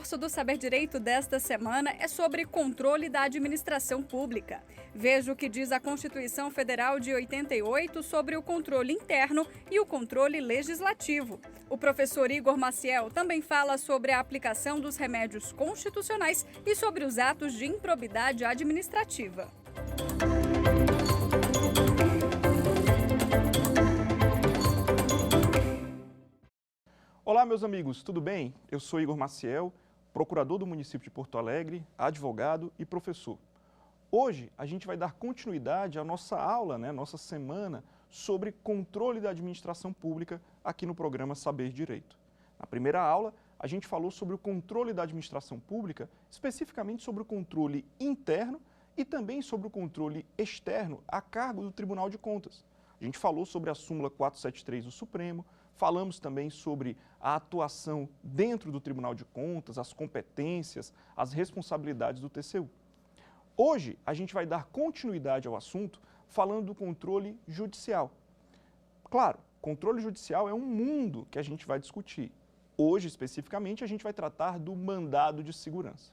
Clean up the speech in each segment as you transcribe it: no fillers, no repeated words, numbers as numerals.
concurso do Saber Direito desta semana é sobre controle da administração pública. Veja o que diz a Constituição Federal de 88 sobre o controle interno e o controle legislativo. O professor Igor Maciel também fala sobre a aplicação dos remédios constitucionais e sobre os atos de improbidade administrativa. Olá, meus amigos, tudo bem? Eu sou Igor Maciel, procurador do município de Porto Alegre, advogado e professor. Hoje a gente vai dar continuidade à nossa aula, nossa semana, sobre controle da administração pública aqui no programa Saber Direito. Na primeira aula, a gente falou sobre o controle da administração pública, especificamente sobre o controle interno e também sobre o controle externo a cargo do Tribunal de Contas. A gente falou sobre a súmula 473 do Supremo, falamos também sobre a atuação dentro do Tribunal de Contas, as competências, as responsabilidades do TCU. Hoje, a gente vai dar continuidade ao assunto falando do controle judicial. Claro, controle judicial é um mundo que a gente vai discutir. Hoje, especificamente, a gente vai tratar do mandado de segurança.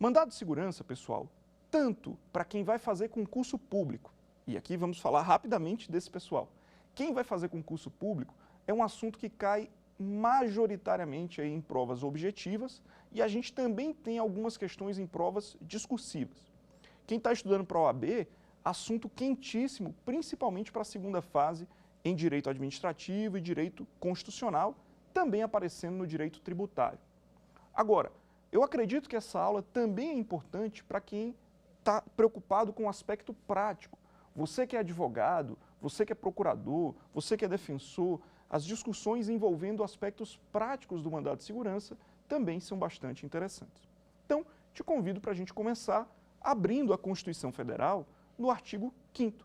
Mandado de segurança, pessoal, tanto para quem vai fazer concurso público, e aqui vamos falar rapidamente desse pessoal. Quem vai fazer concurso público é um assunto que cai majoritariamente aí em provas objetivas e a gente também tem algumas questões em provas discursivas. Quem está estudando para a OAB, assunto quentíssimo, principalmente para a segunda fase em direito administrativo e direito constitucional, também aparecendo no direito tributário. Agora, eu acredito que essa aula também é importante para quem está preocupado com o aspecto prático. Você que é advogado, você que é procurador, você que é defensor, as discussões envolvendo aspectos práticos do mandado de segurança também são bastante interessantes. Então, te convido para a gente começar abrindo a Constituição Federal no artigo 5º.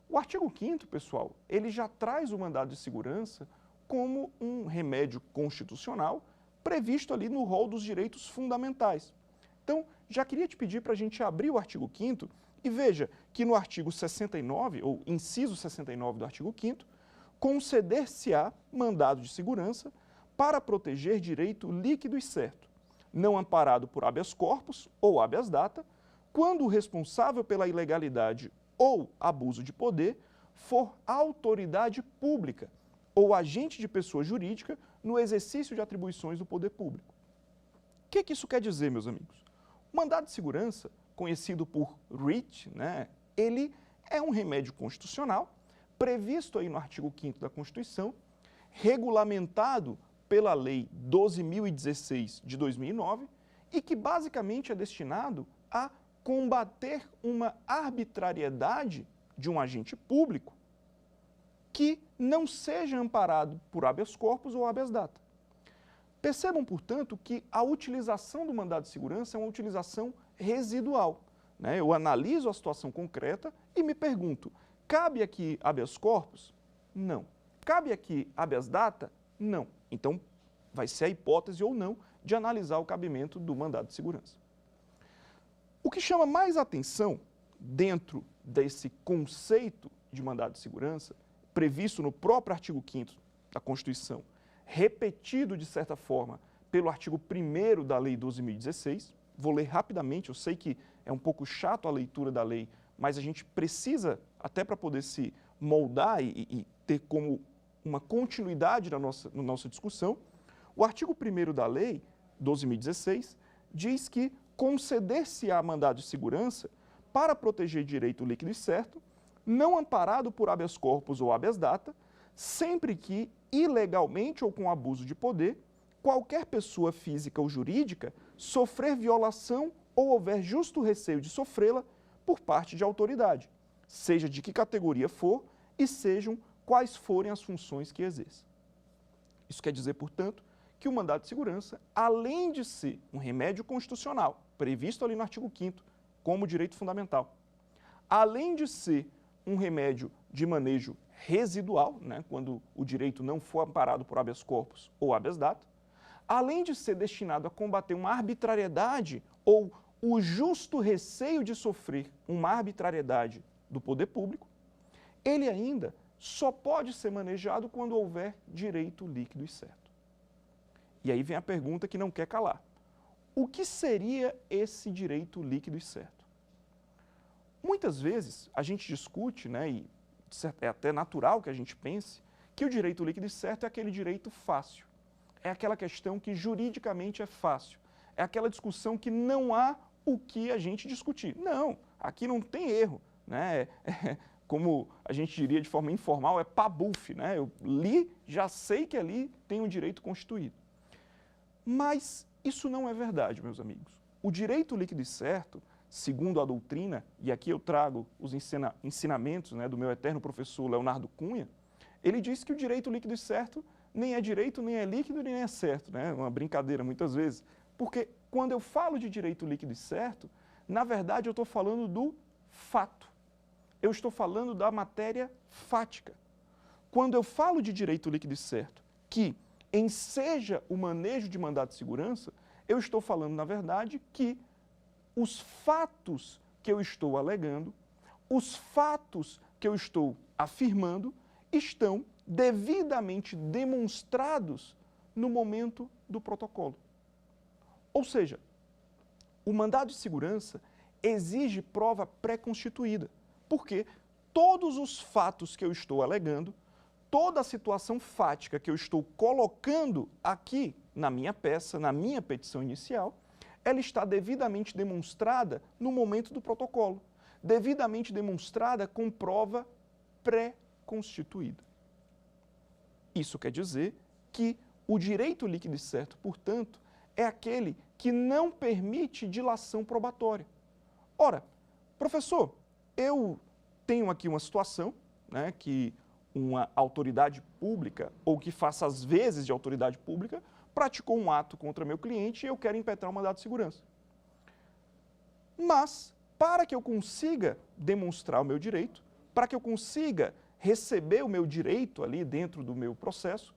O artigo 5º, pessoal, ele já traz o mandado de segurança como um remédio constitucional previsto ali no rol dos direitos fundamentais. Então, já queria te pedir para a gente abrir o artigo 5º e veja que no artigo 69, ou inciso 69 do artigo 5º, conceder-se-á mandado de segurança para proteger direito líquido e certo, não amparado por habeas corpus ou habeas data, quando o responsável pela ilegalidade ou abuso de poder for autoridade pública ou agente de pessoa jurídica no exercício de atribuições do poder público. O que isso quer dizer, meus amigos? O mandado de segurança, conhecido por writ, ele é um remédio constitucional previsto aí no artigo 5º da Constituição, regulamentado pela Lei 12.016 de 2009 e que basicamente é destinado a combater uma arbitrariedade de um agente público que não seja amparado por habeas corpus ou habeas data. Percebam, portanto, que a utilização do mandado de segurança é uma utilização residual. Eu analiso a situação concreta e me pergunto, cabe aqui habeas corpus? Não. Cabe aqui habeas data? Não. Então, vai ser a hipótese ou não de analisar o cabimento do mandado de segurança. O que chama mais atenção dentro desse conceito de mandado de segurança, previsto no próprio artigo 5º da Constituição, repetido de certa forma pelo artigo 1º da Lei 12.016, vou ler rapidamente, eu sei que é um pouco chato a leitura da lei, mas a gente precisa, até para poder se moldar e ter como uma continuidade na nossa discussão, o artigo 1º da Lei 12.016 diz que conceder-se-á mandado de segurança para proteger direito líquido e certo, não amparado por habeas corpus ou habeas data, sempre que, ilegalmente ou com abuso de poder, qualquer pessoa física ou jurídica sofrer violação ou houver justo receio de sofrê-la por parte de autoridade, seja de que categoria for e sejam quais forem as funções que exerça. Isso quer dizer, portanto, que o mandado de segurança, além de ser um remédio constitucional, previsto ali no artigo 5º, como direito fundamental, além de ser um remédio de manejo residual, quando o direito não for amparado por habeas corpus ou habeas data, além de ser destinado a combater uma arbitrariedade ou o justo receio de sofrer uma arbitrariedade do poder público, ele ainda só pode ser manejado quando houver direito líquido e certo. E aí vem a pergunta que não quer calar. O que seria esse direito líquido e certo? Muitas vezes a gente discute, né, e é até natural que a gente pense, que o direito líquido e certo é aquele direito fácil. É aquela questão que juridicamente é fácil. É aquela discussão que não há o que a gente discutir. Não, aqui não tem erro, né? Como a gente diria de forma informal, é pabuf, né? Eu li, já sei que ali tem um direito constituído. Mas isso não é verdade, meus amigos. O direito líquido e certo, segundo a doutrina, e aqui eu trago os ensinamentos, né, do meu eterno professor Leonardo Cunha, ele diz que o direito líquido e certo nem é direito, nem é líquido, nem é certo, né? Uma brincadeira muitas vezes. Porque quando eu falo de direito líquido e certo, na verdade eu estou falando do fato. Eu estou falando da matéria fática. Quando eu falo de direito líquido e certo, que enseja o manejo de mandado de segurança, eu estou falando, na verdade, que os fatos que eu estou alegando, os fatos que eu estou afirmando, estão devidamente demonstrados no momento do protocolo. Ou seja, o mandado de segurança exige prova pré-constituída, porque todos os fatos que eu estou alegando, toda a situação fática que eu estou colocando aqui na minha peça, na minha petição inicial, ela está devidamente demonstrada no momento do protocolo, devidamente demonstrada com prova pré-constituída. Isso quer dizer que o direito líquido e certo, portanto, é aquele que não permite dilação probatória. Ora, professor, eu tenho aqui uma situação, né, que uma autoridade pública, ou que faça as vezes de autoridade pública, praticou um ato contra meu cliente e eu quero impetrar um mandado de segurança. Mas, para que eu consiga demonstrar o meu direito, para que eu consiga receber o meu direito ali dentro do meu processo,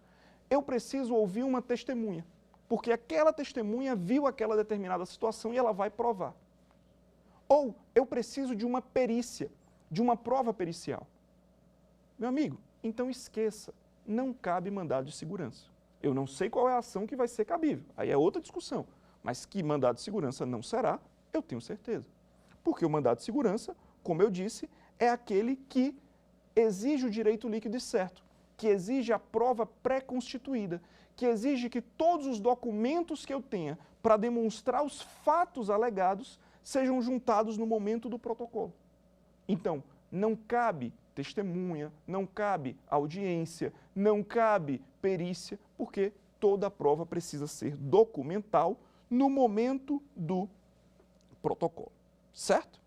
eu preciso ouvir uma testemunha, porque aquela testemunha viu aquela determinada situação e ela vai provar. Ou eu preciso de uma perícia, de uma prova pericial. Meu amigo, então esqueça, não cabe mandado de segurança. Eu não sei qual é a ação que vai ser cabível, aí é outra discussão, mas que mandado de segurança não será, eu tenho certeza. Porque o mandado de segurança, como eu disse, é aquele que exige o direito líquido e certo, que exige a prova pré-constituída, que exige que todos os documentos que eu tenha para demonstrar os fatos alegados sejam juntados no momento do protocolo. Então, não cabe testemunha, não cabe audiência, não cabe perícia, porque toda a prova precisa ser documental no momento do protocolo, certo?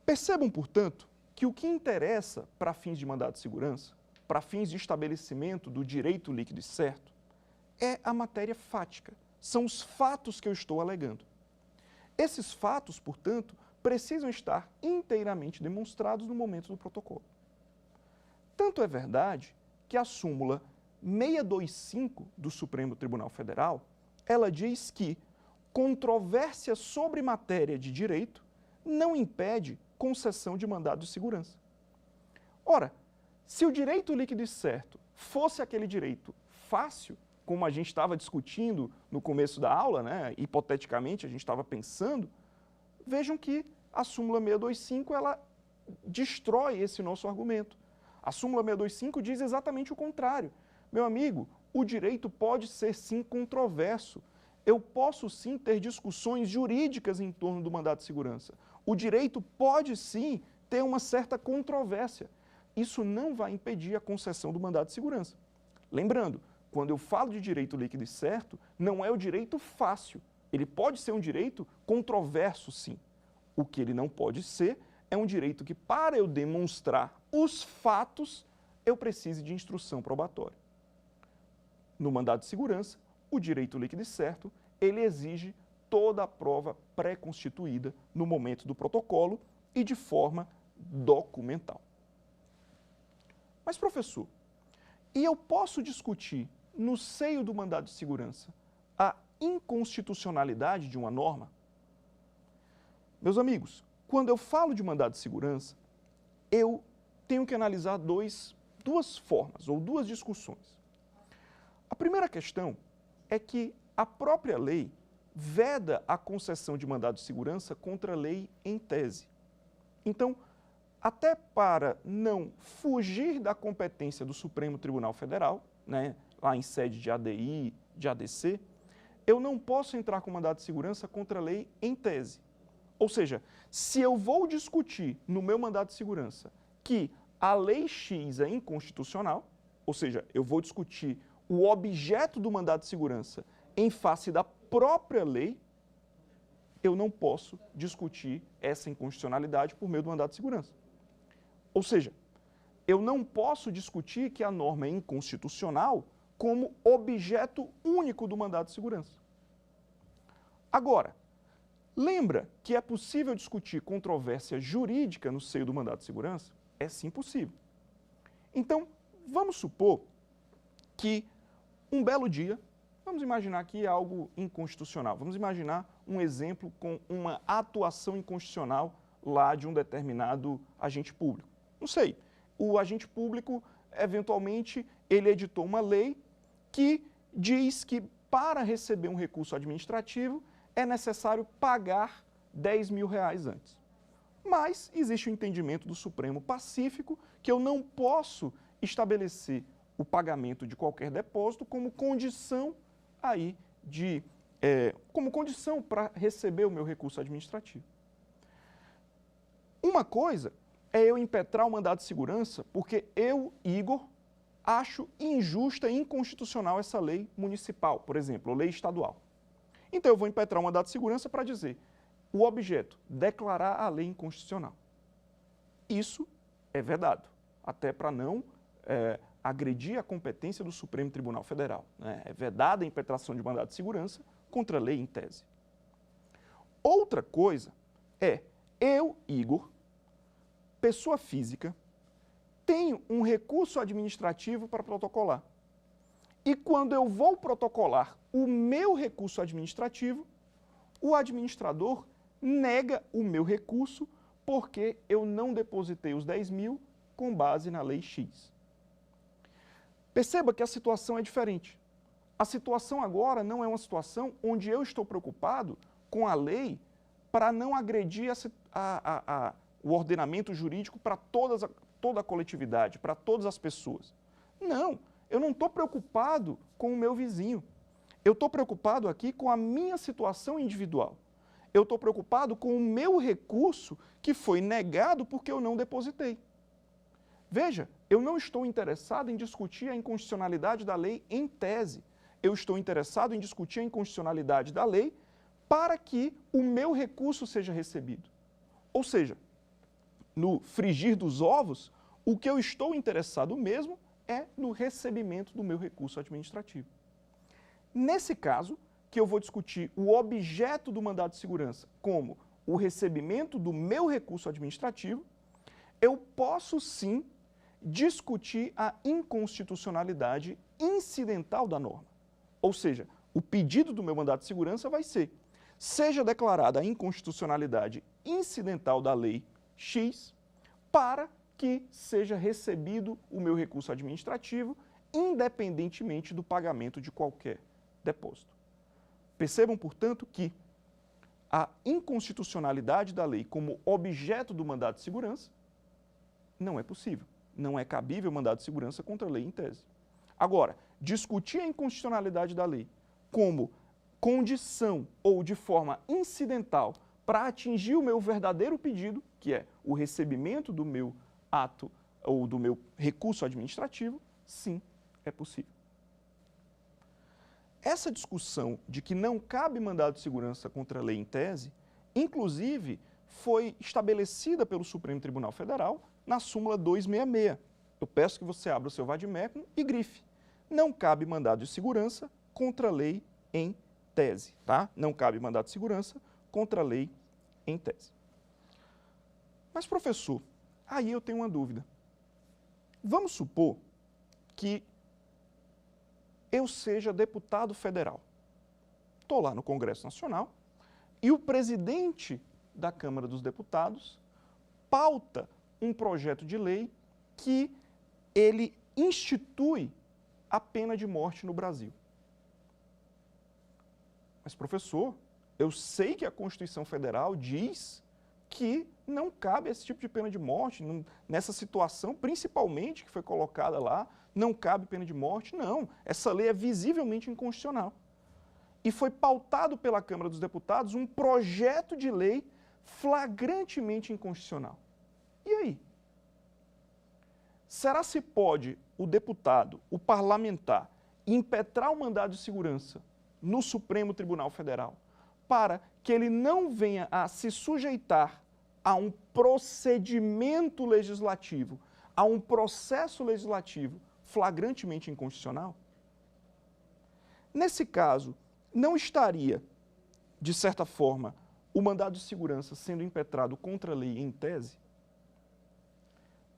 Percebam, portanto, que o que interessa para fins de mandado de segurança, para fins de estabelecimento do direito líquido e certo, é a matéria fática, são os fatos que eu estou alegando. Esses fatos, portanto, precisam estar inteiramente demonstrados no momento do protocolo. Tanto é verdade que a súmula 625 do Supremo Tribunal Federal, ela diz que controvérsia sobre matéria de direito não impede concessão de mandado de segurança. Ora, se o direito líquido e certo fosse aquele direito fácil, como a gente estava discutindo no começo da aula, né, hipoteticamente a gente estava pensando, vejam que a súmula 625 ela destrói esse nosso argumento. A súmula 625 diz exatamente o contrário. Meu amigo, o direito pode ser sim controverso. Eu posso sim ter discussões jurídicas em torno do mandado de segurança. O direito pode sim ter uma certa controvérsia. Isso não vai impedir a concessão do mandado de segurança. Lembrando, quando eu falo de direito líquido e certo, não é o direito fácil. Ele pode ser um direito controverso, sim. O que ele não pode ser é um direito que, para eu demonstrar os fatos, eu precise de instrução probatória. No mandado de segurança, o direito líquido e certo, ele exige toda a prova pré-constituída no momento do protocolo e de forma documental. Mas, professor, e eu posso discutir no seio do mandado de segurança a inconstitucionalidade de uma norma? Meus amigos, quando eu falo de mandado de segurança, eu tenho que analisar duas formas ou duas discussões. A primeira questão é que a própria lei veda a concessão de mandado de segurança contra a lei em tese. Então, até para não fugir da competência do Supremo Tribunal Federal, né, lá em sede de ADI, de ADC, eu não posso entrar com mandado de segurança contra a lei em tese. Ou seja, se eu vou discutir no meu mandado de segurança que a lei X é inconstitucional, ou seja, eu vou discutir o objeto do mandado de segurança em face da própria lei, eu não posso discutir essa inconstitucionalidade por meio do mandado de segurança. Ou seja, eu não posso discutir que a norma é inconstitucional como objeto único do mandado de segurança. Agora, lembra que é possível discutir controvérsia jurídica no seio do mandado de segurança? É sim possível. Então, vamos supor que um belo dia, vamos imaginar aqui algo inconstitucional, vamos imaginar um exemplo com uma atuação inconstitucional lá de um determinado agente público. Não sei, o agente público, eventualmente, ele editou uma lei que diz que para receber um recurso administrativo é necessário pagar R$10.000 antes. Mas existe o entendimento do Supremo Pacífico que eu não posso estabelecer o pagamento de qualquer depósito como condição aí como condição para receber o meu recurso administrativo. Uma coisa é eu impetrar o mandado de segurança porque eu, Igor, acho injusta e inconstitucional essa lei municipal, por exemplo, ou lei estadual. Então eu vou impetrar o mandado de segurança para dizer o objeto, declarar a lei inconstitucional. Isso é vedado, até para não agredir a competência do Supremo Tribunal Federal, né? É vedada a impetração de mandado de segurança contra a lei em tese. Outra coisa é eu, Igor, pessoa física, tenho um recurso administrativo para protocolar. E quando eu vou protocolar o meu recurso administrativo, o administrador nega o meu recurso porque eu não depositei os 10.000 com base na lei X. Perceba que a situação é diferente. A situação agora não é uma situação onde eu estou preocupado com a lei para não agredir o ordenamento jurídico para toda a coletividade, para todas as pessoas. Não, eu não estou preocupado com o meu vizinho. Eu estou preocupado aqui com a minha situação individual. Eu estou preocupado com o meu recurso que foi negado porque eu não depositei. Veja, eu não estou interessado em discutir a inconstitucionalidade da lei em tese. Eu estou interessado em discutir a inconstitucionalidade da lei para que o meu recurso seja recebido. Ou seja, no frigir dos ovos, o que eu estou interessado mesmo é no recebimento do meu recurso administrativo. Nesse caso, que eu vou discutir o objeto do mandado de segurança como o recebimento do meu recurso administrativo, eu posso sim discutir a inconstitucionalidade incidental da norma. Ou seja, o pedido do meu mandado de segurança vai ser: seja declarada a inconstitucionalidade incidental da lei X para que seja recebido o meu recurso administrativo, independentemente do pagamento de qualquer depósito. Percebam, portanto, que a inconstitucionalidade da lei como objeto do mandado de segurança não é possível. Não é cabível mandado de segurança contra a lei em tese. Agora, discutir a inconstitucionalidade da lei como condição ou de forma incidental para atingir o meu verdadeiro pedido, que é o recebimento do meu ato ou do meu recurso administrativo, sim, é possível. Essa discussão de que não cabe mandado de segurança contra a lei em tese, inclusive, foi estabelecida pelo Supremo Tribunal Federal na súmula 266. Eu peço que você abra o seu vade-mecum e grife: não cabe mandado de segurança contra a lei em tese, tá? Não cabe mandado de segurança contra a lei em tese. Mas, professor, aí eu tenho uma dúvida. Vamos supor que eu seja deputado federal. Estou lá no Congresso Nacional e o presidente da Câmara dos Deputados pauta um projeto de lei que ele institui a pena de morte no Brasil. Mas, professor, eu sei que a Constituição Federal diz que não cabe esse tipo de pena de morte, nessa situação, principalmente, que foi colocada lá, não cabe pena de morte. Não, essa lei é visivelmente inconstitucional. E foi pautado pela Câmara dos Deputados um projeto de lei flagrantemente inconstitucional. E aí? Será se pode o deputado, o parlamentar, impetrar o mandado de segurança no Supremo Tribunal Federal para que ele não venha a se sujeitar a um procedimento legislativo, a um processo legislativo flagrantemente inconstitucional? Nesse caso, não estaria, de certa forma, o mandado de segurança sendo impetrado contra a lei em tese?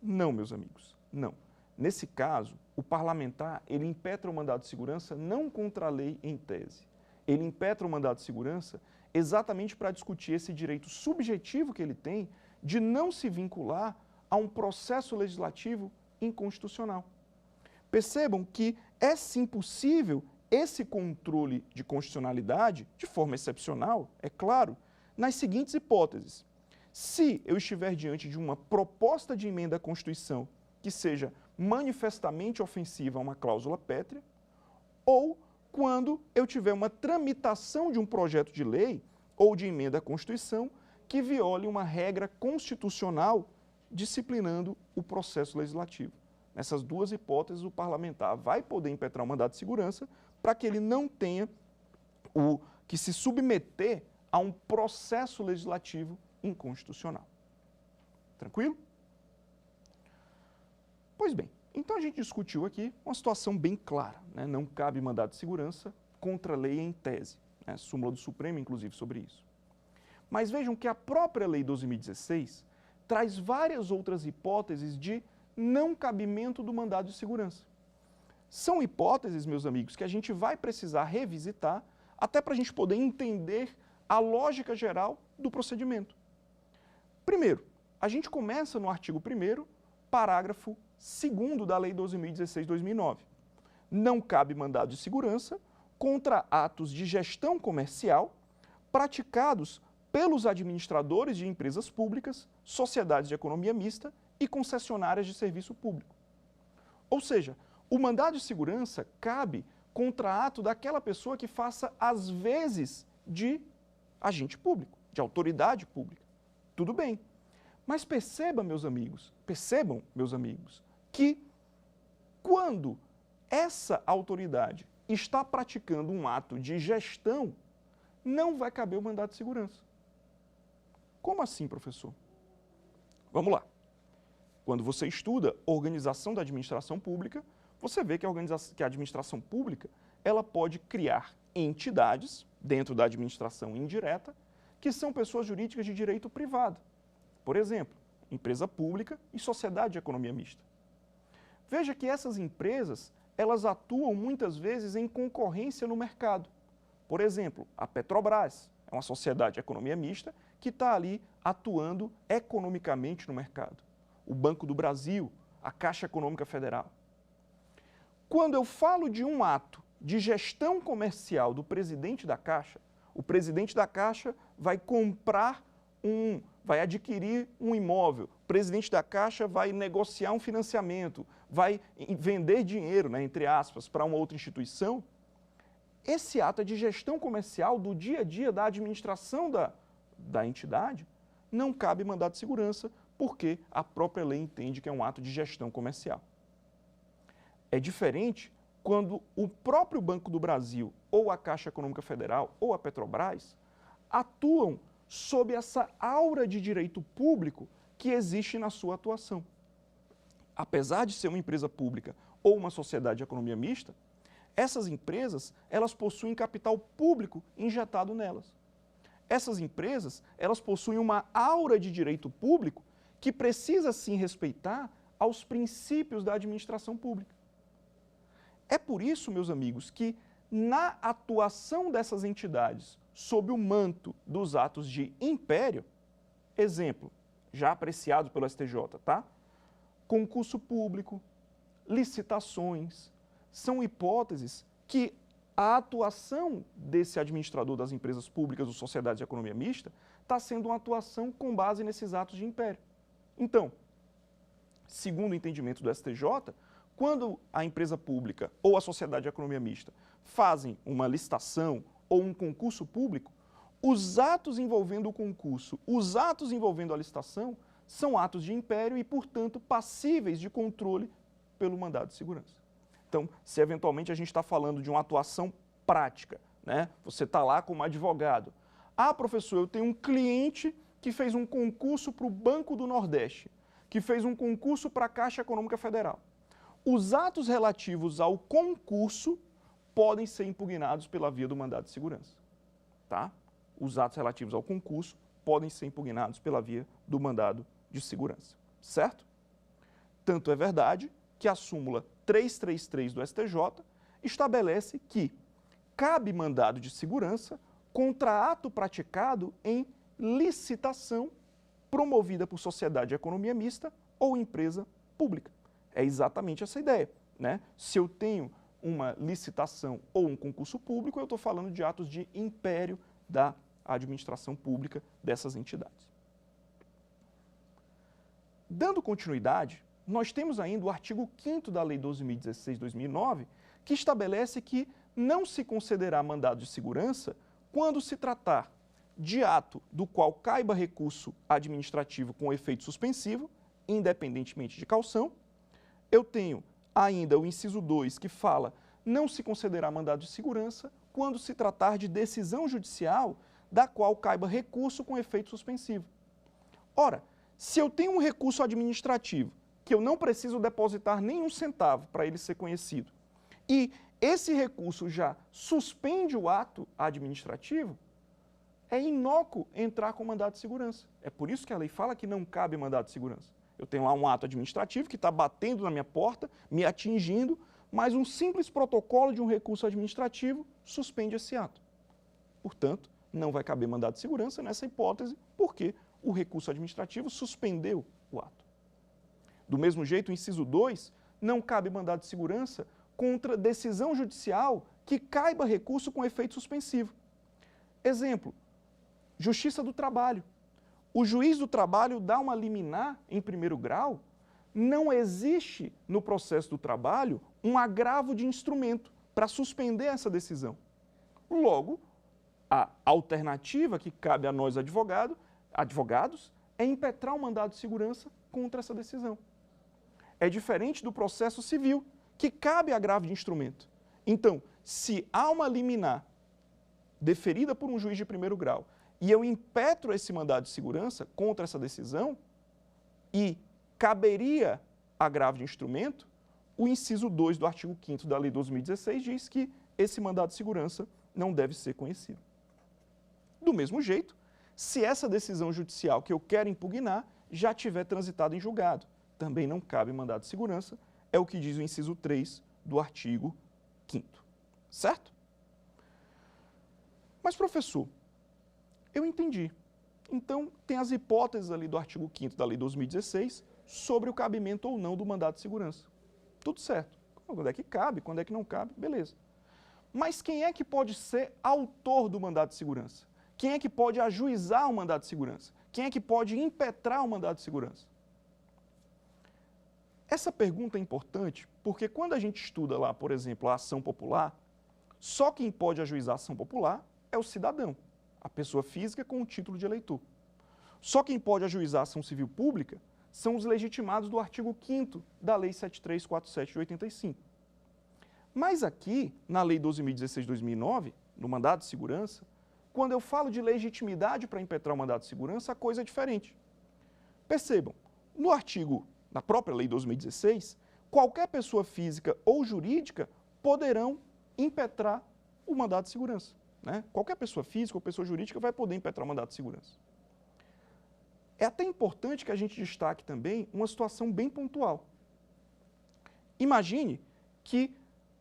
Não, meus amigos, não. Nesse caso, o parlamentar, ele impetra o mandado de segurança não contra a lei em tese. Ele impetra o mandado de segurança exatamente para discutir esse direito subjetivo que ele tem de não se vincular a um processo legislativo inconstitucional. Percebam que é sim possível esse controle de constitucionalidade, de forma excepcional, é claro, nas seguintes hipóteses. Se eu estiver diante de uma proposta de emenda à Constituição que seja manifestamente ofensiva a uma cláusula pétrea, ou quando eu tiver uma tramitação de um projeto de lei ou de emenda à Constituição que viole uma regra constitucional disciplinando o processo legislativo. Nessas duas hipóteses, o parlamentar vai poder impetrar um mandado de segurança para que ele não tenha que se submeter a um processo legislativo inconstitucional. Tranquilo? Pois bem, então a gente discutiu aqui uma situação bem clara, né? Não cabe mandado de segurança contra a lei em tese, né? Súmula do Supremo, inclusive, sobre isso. Mas vejam que a própria Lei 12.016 traz várias outras hipóteses de não cabimento do mandado de segurança. São hipóteses, meus amigos, que a gente vai precisar revisitar até para a gente poder entender a lógica geral do procedimento. Primeiro, a gente começa no artigo 1º, parágrafo 2º da Lei 12.016/2009. Não cabe mandado de segurança contra atos de gestão comercial praticados pelos administradores de empresas públicas, sociedades de economia mista e concessionárias de serviço público. Ou seja, o mandado de segurança cabe contra ato daquela pessoa que faça as vezes de agente público, de autoridade pública. Tudo bem. Mas percebam, meus amigos, que quando essa autoridade está praticando um ato de gestão, não vai caber o mandado de segurança. Como assim, professor? Vamos lá. Quando você estuda organização da administração pública, você vê que a administração pública ela pode criar entidades dentro da administração indireta que são pessoas jurídicas de direito privado. Por exemplo, empresa pública e sociedade de economia mista. Veja que essas empresas, elas atuam muitas vezes em concorrência no mercado. Por exemplo, a Petrobras é uma sociedade de economia mista que está ali atuando economicamente no mercado. O Banco do Brasil, a Caixa Econômica Federal. Quando eu falo de um ato de gestão comercial do presidente da Caixa, o presidente da Caixa vai adquirir um imóvel, o presidente da Caixa vai negociar um financiamento, vai vender dinheiro, né, entre aspas, para uma outra instituição. Esse ato é de gestão comercial do dia a dia da administração da entidade, não cabe mandado de segurança, porque a própria lei entende que é um ato de gestão comercial. É diferente quando o próprio Banco do Brasil, ou a Caixa Econômica Federal, ou a Petrobras, atuam sob essa aura de direito público que existe na sua atuação. Apesar de ser uma empresa pública ou uma sociedade de economia mista, essas empresas, elas possuem capital público injetado nelas. Essas empresas, elas possuem uma aura de direito público que precisa sim respeitar aos princípios da administração pública. É por isso, meus amigos, que na atuação dessas entidades sob o manto dos atos de império, exemplo, já apreciado pelo STJ, tá? Concurso público, licitações, são hipóteses que a atuação desse administrador das empresas públicas ou sociedades de economia mista está sendo uma atuação com base nesses atos de império. Então, segundo o entendimento do STJ, quando a empresa pública ou a sociedade de economia mista fazem uma licitação ou um concurso público, os atos envolvendo o concurso, os atos envolvendo a licitação, são atos de império e, portanto, passíveis de controle pelo mandado de segurança. Então, se eventualmente a gente está falando de uma atuação prática, né? Você está lá como advogado. Ah, professor, eu tenho um cliente que fez um concurso para o Banco do Nordeste, que fez um concurso para a Caixa Econômica Federal. Os atos relativos ao concurso podem ser impugnados pela via do mandado de segurança. Tá? Os atos relativos ao concurso podem ser impugnados pela via do mandado de segurança. Certo? Tanto é verdade que a súmula 333 do STJ estabelece que cabe mandado de segurança contra ato praticado em licitação promovida por sociedade de economia mista ou empresa pública. É exatamente essa ideia, né? Se eu tenho uma licitação ou um concurso público, eu estou falando de atos de império da administração pública dessas entidades. Dando continuidade, nós temos ainda o artigo 5º da Lei 12.016/2009, que estabelece que não se concederá mandado de segurança quando se tratar de ato do qual caiba recurso administrativo com efeito suspensivo, independentemente de caução. Eu tenho ainda o inciso 2, que fala não se concederá mandado de segurança quando se tratar de decisão judicial da qual caiba recurso com efeito suspensivo. Ora, se eu tenho um recurso administrativo que eu não preciso depositar nenhum centavo para ele ser conhecido, e esse recurso já suspende o ato administrativo, é inócuo entrar com mandado de segurança. É por isso que a lei fala que não cabe mandado de segurança. Eu tenho lá um ato administrativo que está batendo na minha porta, me atingindo, mas um simples protocolo de um recurso administrativo suspende esse ato. Portanto, não vai caber mandado de segurança nessa hipótese, porque o recurso administrativo suspendeu o ato. Do mesmo jeito, o inciso 2, não cabe mandado de segurança contra decisão judicial que caiba recurso com efeito suspensivo. Exemplo, Justiça do Trabalho. O juiz do trabalho dá uma liminar em primeiro grau, não existe no processo do trabalho um agravo de instrumento para suspender essa decisão. Logo, a alternativa que cabe a nós advogados é impetrar um mandado de segurança contra essa decisão. É diferente do processo civil, que cabe agravo de instrumento. Então, se há uma liminar deferida por um juiz de primeiro grau e eu impetro esse mandado de segurança contra essa decisão e caberia agravo de instrumento, o inciso 2 do artigo 5º da Lei 12.016 diz que esse mandado de segurança não deve ser conhecido. Do mesmo jeito, se essa decisão judicial que eu quero impugnar já tiver transitado em julgado, também não cabe mandado de segurança, é o que diz o inciso 3 do artigo 5º. Certo? Mas, professor, eu entendi. Então, tem as hipóteses ali do artigo 5º da Lei 12.016 sobre o cabimento ou não do mandado de segurança. Tudo certo. Quando é que cabe, quando é que não cabe, beleza. Mas quem é que pode ser autor do mandado de segurança? Quem é que pode ajuizar o mandado de segurança? Quem é que pode impetrar o mandado de segurança? Essa pergunta é importante porque quando a gente estuda lá, por exemplo, a ação popular, só quem pode ajuizar a ação popular é o cidadão, a pessoa física com o título de eleitor. Só quem pode ajuizar a ação civil pública são os legitimados do artigo 5º da Lei 7347 de 85. Mas aqui, na Lei 12.016/2009, no mandado de segurança, quando eu falo de legitimidade para impetrar o mandado de segurança, a coisa é diferente. Percebam, na própria Lei 12.016, qualquer pessoa física ou jurídica poderão impetrar o mandado de segurança. Né? Qualquer pessoa física ou pessoa jurídica vai poder impetrar o mandado de segurança. É até importante que a gente destaque também uma situação bem pontual. Imagine que,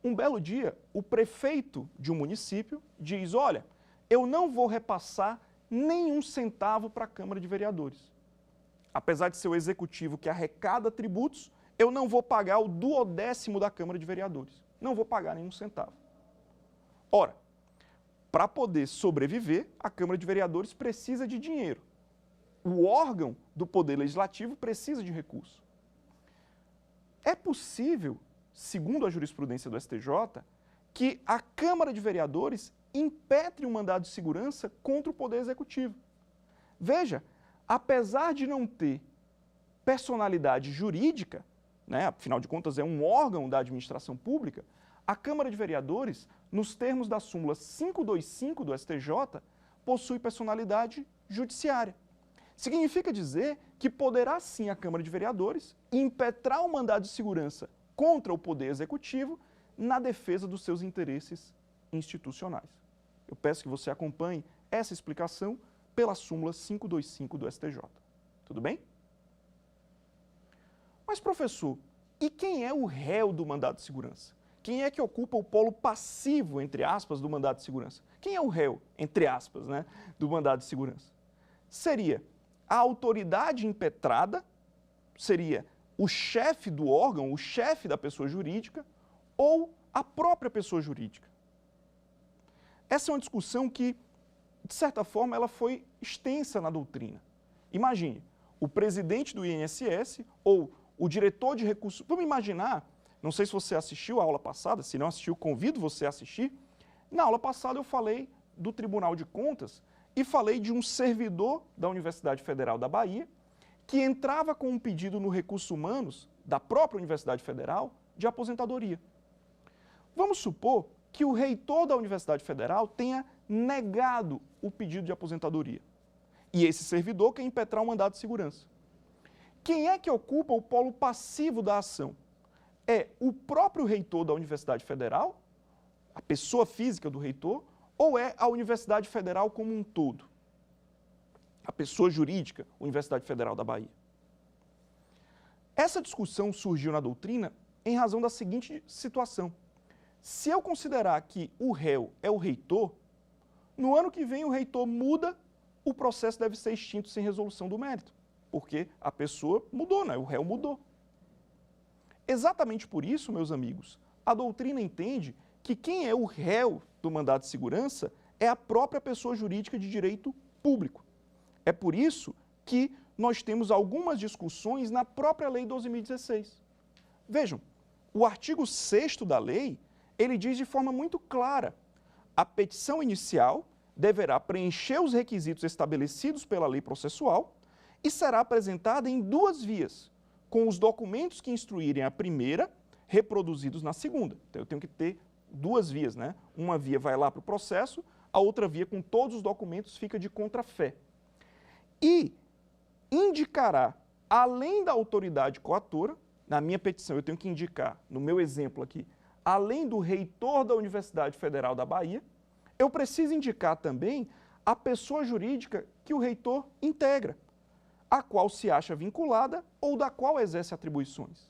um belo dia, o prefeito de um município diz, olha, eu não vou repassar nenhum centavo para a Câmara de Vereadores. Apesar de ser o executivo que arrecada tributos, eu não vou pagar o 1/10 da Câmara de Vereadores. não vou pagar nenhum centavo. Ora, para poder sobreviver, a Câmara de Vereadores precisa de dinheiro. O órgão do Poder Legislativo precisa de recurso. É possível, segundo a jurisprudência do STJ, que a Câmara de Vereadores impetre um mandado de segurança contra o Poder Executivo. Veja, apesar de não ter personalidade jurídica, né, afinal de contas é um órgão da administração pública, a Câmara de Vereadores, nos termos da súmula 525 do STJ, possui personalidade judiciária. Significa dizer que poderá sim a Câmara de Vereadores impetrar um mandado de segurança contra o Poder Executivo na defesa dos seus interesses institucionais. Eu peço que você acompanhe essa explicação pela súmula 525 do STJ. Tudo bem? Mas, professor, e quem é o réu do mandado de segurança? Quem é que ocupa o polo passivo, entre aspas, do mandado de segurança? Quem é o réu, entre aspas, né, do mandado de segurança? Seria a autoridade impetrada, seria o chefe do órgão, o chefe da pessoa jurídica, ou a própria pessoa jurídica. Essa é uma discussão que, de certa forma, ela foi extensa na doutrina. Imagine, o presidente do INSS ou o diretor de recursos... Vamos imaginar, não sei se você assistiu a aula passada, se não assistiu, convido você a assistir. Na aula passada eu falei do Tribunal de Contas e falei de um servidor da Universidade Federal da Bahia que entrava com um pedido no Recursos Humanos da própria Universidade Federal de aposentadoria. Vamos supor que o reitor da Universidade Federal tenha negado o pedido de aposentadoria. E esse servidor quer impetrar um mandado de segurança. Quem é que ocupa o polo passivo da ação? É o próprio reitor da Universidade Federal, a pessoa física do reitor, ou é a Universidade Federal como um todo? A pessoa jurídica, Universidade Federal da Bahia. Essa discussão surgiu na doutrina em razão da seguinte situação. Se eu considerar que o réu é o reitor, no ano que vem o reitor muda, o processo deve ser extinto sem resolução do mérito, porque a pessoa mudou, né? O réu mudou. Exatamente por isso, meus amigos, a doutrina entende que quem é o réu do mandado de segurança é a própria pessoa jurídica de direito público. É por isso que nós temos algumas discussões na própria Lei 12.016. Vejam, o artigo 6º da lei, ele diz de forma muito clara: a petição inicial deverá preencher os requisitos estabelecidos pela lei processual e será apresentada em 2 vias, com os documentos que instruírem a primeira, reproduzidos na segunda. Então, eu tenho que ter 2 vias, né? Uma via vai lá para o processo, a outra via com todos os documentos fica de contrafé. E indicará, além da autoridade coatora, na minha petição eu tenho que indicar, no meu exemplo aqui, além do reitor da Universidade Federal da Bahia, eu preciso indicar também a pessoa jurídica que o reitor integra, a qual se acha vinculada ou da qual exerce atribuições.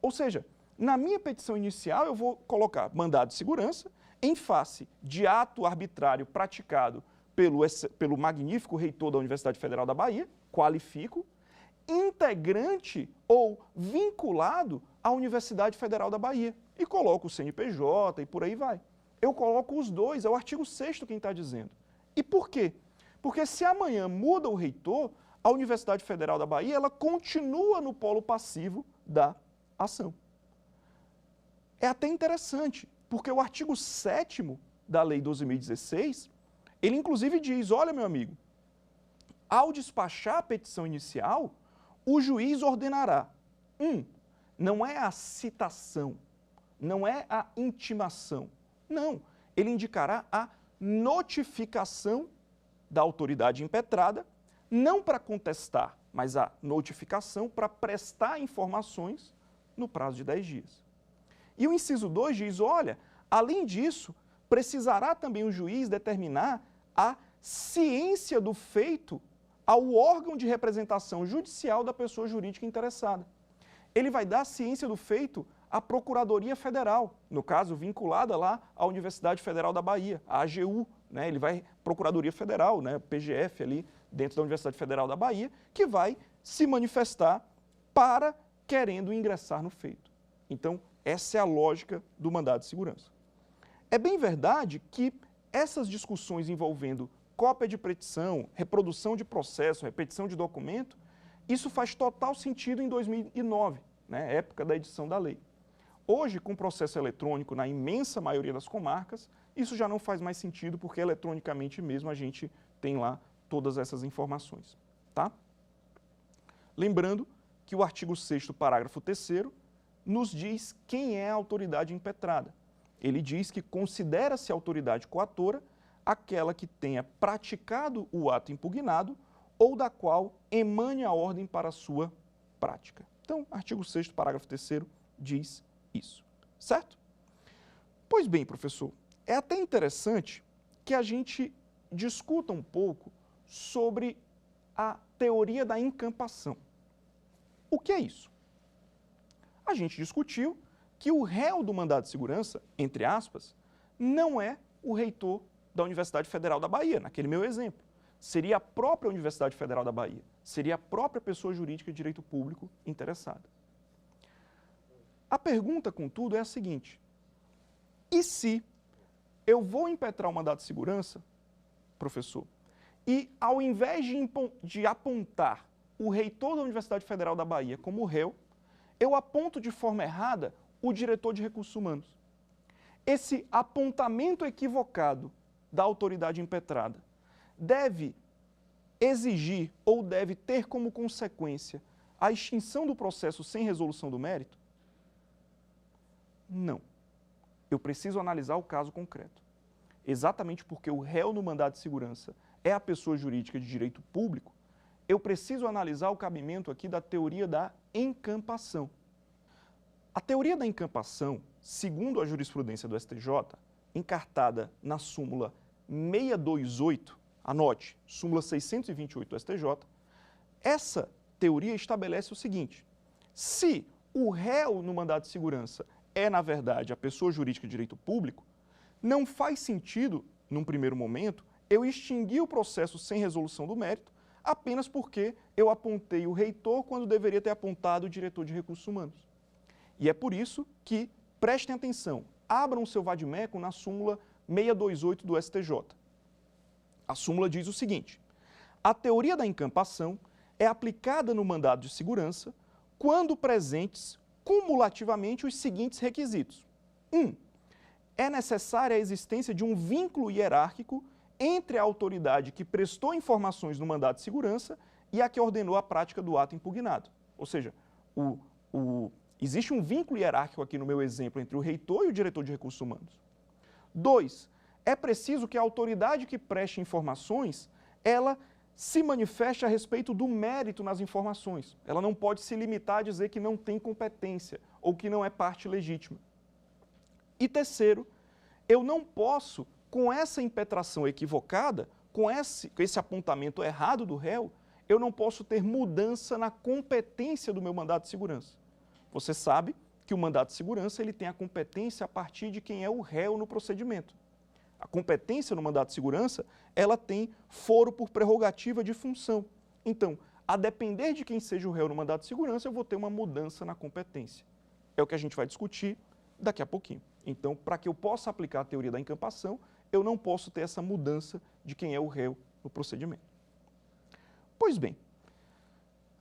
Ou seja, na minha petição inicial eu vou colocar mandado de segurança em face de ato arbitrário praticado pelo magnífico reitor da Universidade Federal da Bahia, qualifico, integrante ou vinculado à Universidade Federal da Bahia. E coloco o CNPJ e por aí vai. Eu coloco os dois, é o artigo 6º quem está dizendo. E por quê? Porque se amanhã muda o reitor, a Universidade Federal da Bahia ela continua no polo passivo da ação. É até interessante, porque o artigo 7º da Lei 12.016, ele inclusive diz, olha meu amigo, ao despachar a petição inicial, o juiz ordenará, não é a citação, não é a intimação, não, ele indicará a notificação da autoridade impetrada, não para contestar, mas a notificação para prestar informações no prazo de 10 dias. E o inciso 2 diz, olha, além disso, precisará também o juiz determinar a ciência do feito ao órgão de representação judicial da pessoa jurídica interessada. Ele vai dar ciência do feito à Procuradoria Federal, no caso, vinculada lá à Universidade Federal da Bahia, a AGU, né? Ele vai, Procuradoria Federal, né? PGF ali, dentro da Universidade Federal da Bahia, que vai se manifestar para querendo ingressar no feito. Então, Essa é a lógica do mandado de segurança. É bem verdade que essas discussões envolvendo cópia de petição, reprodução de processo, repetição de documento, isso faz total sentido em 2009, né, época da edição da lei. Hoje, com o processo eletrônico na imensa maioria das comarcas, isso já não faz mais sentido, porque eletronicamente mesmo a gente tem lá todas essas informações, tá? Lembrando que o artigo 6º, parágrafo 3º, nos diz quem é a autoridade impetrada. Ele diz que considera-se autoridade coatora aquela que tenha praticado o ato impugnado ou da qual emane a ordem para a sua prática. Então, artigo 6º, parágrafo 3º, diz isso, certo? Pois bem, professor, é até interessante que a gente discuta um pouco sobre a teoria da incampação. O que é isso? A gente discutiu que o réu do mandado de segurança, entre aspas, não é o reitor da Universidade Federal da Bahia, naquele meu exemplo. Seria a própria Universidade Federal da Bahia, seria a própria pessoa jurídica de direito público interessada. A pergunta, contudo, é a seguinte: e se eu vou impetrar o mandado de segurança, professor, e ao invés de apontar o reitor da Universidade Federal da Bahia como réu, eu aponto de forma errada o diretor de recursos humanos? Esse apontamento equivocado da autoridade impetrada deve exigir ou deve ter como consequência a extinção do processo sem resolução do mérito? Não. Eu preciso analisar o caso concreto. Exatamente porque o réu no mandado de segurança é a pessoa jurídica de direito público, eu preciso analisar o cabimento aqui da teoria da encampação. A teoria da encampação, segundo a jurisprudência do STJ, encartada na súmula 628, anote, súmula 628 do STJ, essa teoria estabelece o seguinte: se o réu no mandado de segurança é, na verdade, a pessoa jurídica de direito público, não faz sentido, num primeiro momento, eu extinguir o processo sem resolução do mérito apenas porque eu apontei o reitor quando deveria ter apontado o diretor de recursos humanos. E é por isso que, prestem atenção, abram o seu vade-mecum na súmula 628 do STJ. A súmula diz o seguinte: a teoria da encampação é aplicada no mandado de segurança quando presentes cumulativamente os seguintes requisitos. 1. É necessária a existência de um vínculo hierárquico entre a autoridade que prestou informações no mandado de segurança e a que ordenou a prática do ato impugnado. Ou seja, existe um vínculo hierárquico aqui no meu exemplo entre o reitor e o diretor de recursos humanos. 2. É preciso que a autoridade que preste informações, ela se manifeste a respeito do mérito nas informações. Ela não pode se limitar a dizer que não tem competência ou que não é parte legítima. E terceiro, eu não posso, com essa impetração equivocada, com esse apontamento errado do réu, eu não posso ter mudança na competência do meu mandado de segurança. Você sabe que o mandado de segurança ele tem a competência a partir de quem é o réu no procedimento. A competência no mandado de segurança, ela tem foro por prerrogativa de função. Então, a depender de quem seja o réu no mandado de segurança, eu vou ter uma mudança na competência. É o que a gente vai discutir daqui a pouquinho. Então, para que eu possa aplicar a teoria da encampação, eu não posso ter essa mudança de quem é o réu no procedimento. Pois bem,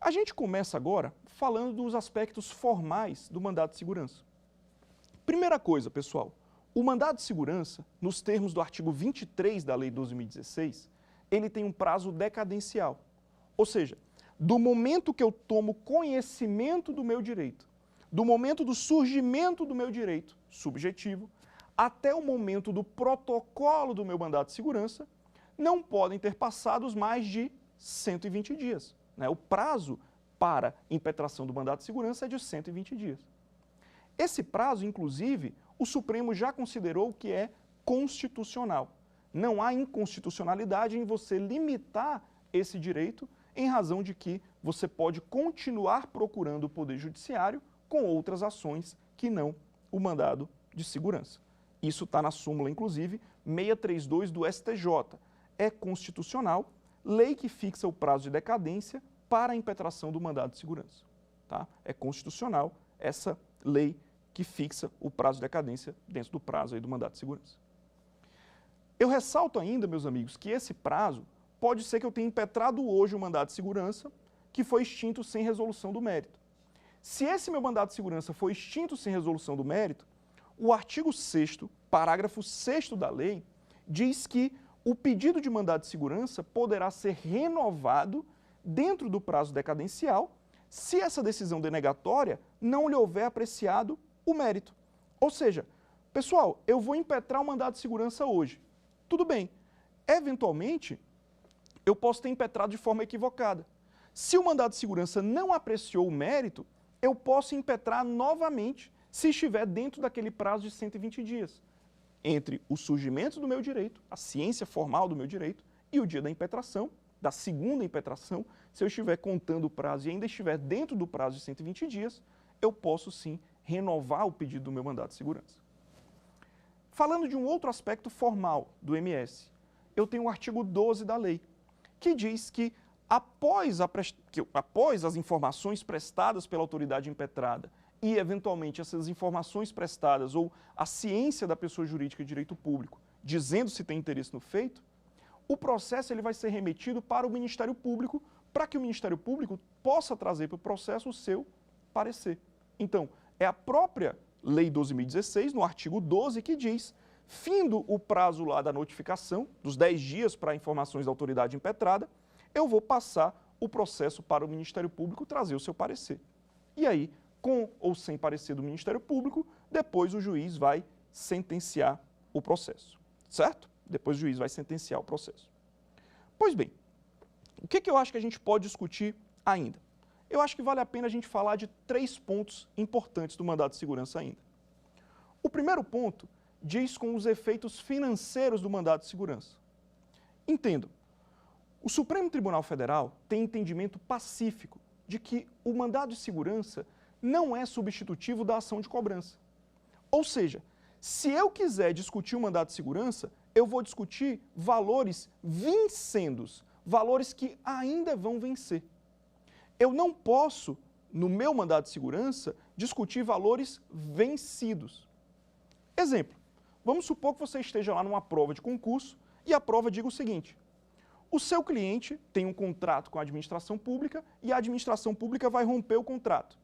a gente começa agora falando dos aspectos formais do mandado de segurança. Primeira coisa, pessoal, o mandado de segurança, nos termos do artigo 23 da Lei 12.016, ele tem um prazo decadencial. Ou seja, do momento que eu tomo conhecimento do meu direito, do momento do surgimento do meu direito subjetivo, até o momento do protocolo do meu mandado de segurança, não podem ter passados mais de 120 dias. Né? O prazo para impetração do mandado de segurança é de 120 dias. Esse prazo, inclusive, o Supremo já considerou que é constitucional. Não há inconstitucionalidade em você limitar esse direito em razão de que você pode continuar procurando o Poder Judiciário com outras ações que não o mandado de segurança. Isso está na súmula, inclusive, 632 do STJ. É constitucional, lei que fixa o prazo de decadência para a impetração do mandado de segurança. Tá? É constitucional essa lei que fixa o prazo de decadência dentro do prazo aí do mandado de segurança. Eu ressalto ainda, meus amigos, que esse prazo pode ser que eu tenha impetrado hoje o mandado de segurança que foi extinto sem resolução do mérito. Se esse meu mandado de segurança foi extinto sem resolução do mérito, o artigo 6º, parágrafo 6º da lei, diz que o pedido de mandado de segurança poderá ser renovado dentro do prazo decadencial se essa decisão denegatória não lhe houver apreciado o mérito. Ou seja, pessoal, eu vou impetrar o mandado de segurança hoje. Tudo bem. Eventualmente, eu posso ter impetrado de forma equivocada. Se o mandado de segurança não apreciou o mérito, eu posso impetrar novamente se estiver dentro daquele prazo de 120 dias, entre o surgimento do meu direito, a ciência formal do meu direito, e o dia da impetração, da segunda impetração. Se eu estiver contando o prazo e ainda estiver dentro do prazo de 120 dias, eu posso sim renovar o pedido do meu mandado de segurança. Falando de um outro aspecto formal do MS, eu tenho o artigo 12 da lei, que diz que após as informações prestadas pela autoridade impetrada e, eventualmente, essas informações prestadas ou a ciência da pessoa jurídica de direito público, dizendo se tem interesse no feito, o processo ele vai ser remetido para o Ministério Público, para que o Ministério Público possa trazer para o processo o seu parecer. Então, é a própria Lei 12.016, no artigo 12, que diz, findo o prazo lá da notificação, dos 10 dias para informações da autoridade impetrada, eu vou passar o processo para o Ministério Público trazer o seu parecer. E aí, com ou sem parecer do Ministério Público, depois o juiz vai sentenciar o processo, certo? Depois o juiz vai sentenciar o processo. Pois bem, o que eu acho que a gente pode discutir ainda? Eu acho que vale a pena a gente falar de 3 pontos importantes do mandado de segurança ainda. O primeiro ponto diz com os efeitos financeiros do mandado de segurança. Entendam, o Supremo Tribunal Federal tem entendimento pacífico de que o mandado de segurança não é substitutivo da ação de cobrança. Ou seja, se eu quiser discutir o mandado de segurança, eu vou discutir valores vincendos, valores que ainda vão vencer. Eu não posso, no meu mandado de segurança, discutir valores vencidos. Exemplo, vamos supor que você esteja lá numa prova de concurso e a prova diga o seguinte: o seu cliente tem um contrato com a administração pública e a administração pública vai romper o contrato.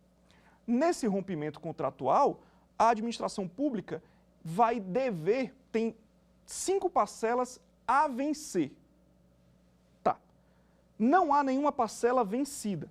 Nesse rompimento contratual, a administração pública vai dever, tem 5 parcelas a vencer. Tá. Não há nenhuma parcela vencida.